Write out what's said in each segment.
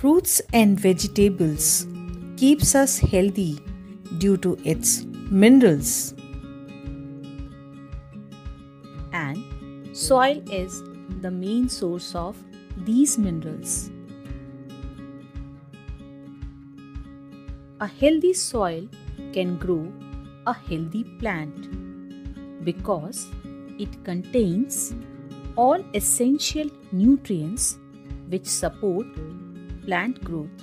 Fruits and vegetables keeps us healthy due to its minerals. And soil is the main source of these minerals. A healthy soil can grow a healthy plant because it contains all essential nutrients which support plant growth.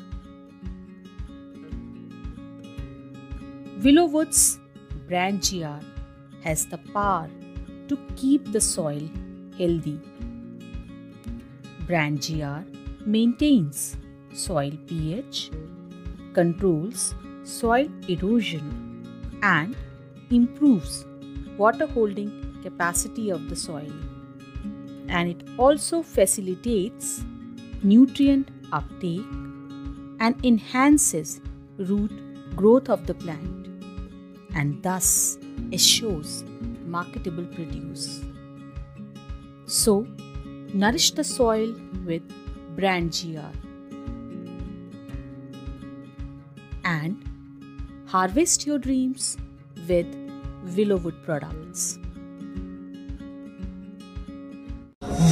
Willowwood's branchiar has the power to keep the soil healthy. Branchiar maintains soil pH, controls soil erosion, and improves water holding capacity of the soil. And it also facilitates nutrient uptake and enhances root growth of the plant, and thus assures marketable produce. So, nourish the soil with branchiar and harvest your dreams with Willowwood products.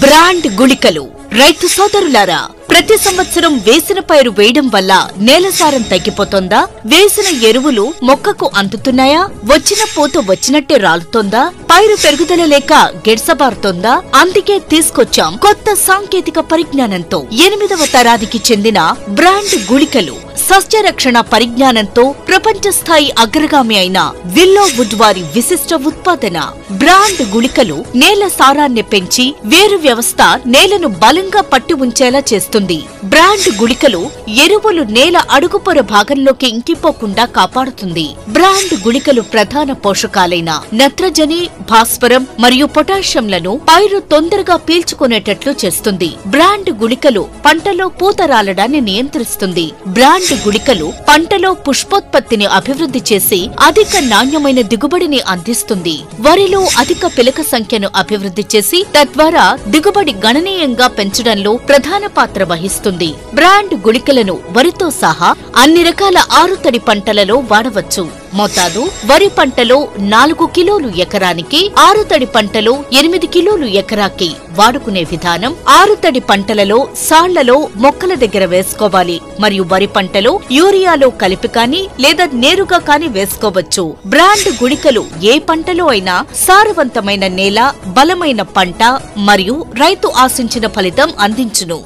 Brand గుళికలు రైతు సోదరులారా, ప్రతి సంవత్సరం వేసిన పైరు వేయడం వల్ల నేల సారం తగ్గిపోతోందా? వేసిన ఎరువులు మొక్కకు అందుతున్నాయా? వచ్చిన పూత వచ్చినట్టే రాలుతోందా? పైరు పెరుగుదల లేక గిడ్సబారుతోందా? అందుకే తీసుకొచ్చాం కొత్త సాంకేతిక పరిజ్ఞానంతో 8వ తరానికి చెందిన బ్రాండ్ గుళికలు. సస్యరక్షణ పరిజ్ఞానంతో ప్రపంచ స్థాయి అగ్రగామి అయిన విల్లోవుడ్ వారి విశిష్ట ఉత్పాదన. బ్రాండ్ గుళికలు నేల సారాన్ని పెంచి వేరు వ్యవస్థ నేలను బలంగా పట్టి ఉంచేలా చేస్తుంది. బ్రాండ్ గుళికలు ఎరువులు నేల అడుగుపొర భాగంలోకి ఇంకిపోకుండా కాపాడుతుంది. బ్రాండ్ గుళికలు ప్రధాన పోషకాలైన నత్రజని, భాస్వరం మరియు పొటాషియంలను పైరు తొందరగా పీల్చుకునేటట్లు చేస్తుంది. బ్రాండ్ గుళికలు పంటలో పూత రాలడాన్ని నియంత్రిస్తుంది. బ్రాండ్ గుళికలు పంటలో పుష్పోత్పత్తిని అభివృద్ధి చేసి అధిక నాణ్యమైన దిగుబడిని అందిస్తుంది. వరిలో అధిక పిలక సంఖ్యను అభివృద్ధి చేసి తద్వారా దిగుబడి గణనీయంగా పెంచడంలో ప్రధాన పాత్ర వహిస్తుంది. బ్రాండ్ గుళికలను వరితో సహా అన్ని రకాల ఆరుతడి పంటలలో వాడవచ్చు. మోతాదు: వరి పంటలో 4 కిలోలు ఎకరానికి, ఆరుతడి పంటలో 8 కిలోలు ఎకరాకి వాడుకునే విధానం. ఆరుతడి పంటలలో సాళ్లలో మొక్కల దగ్గర వేసుకోవాలి మరియు వరి పంటలో యూరియాలో కలిపి కాని లేదా నేరుగా కాని వేసుకోవచ్చు. బ్రాండ్ గుళికలు ఏ పంటలో అయినా సారవంతమైన నేల, బలమైన పంట మరియు రైతు ఆశించిన ఫలితం అందించును.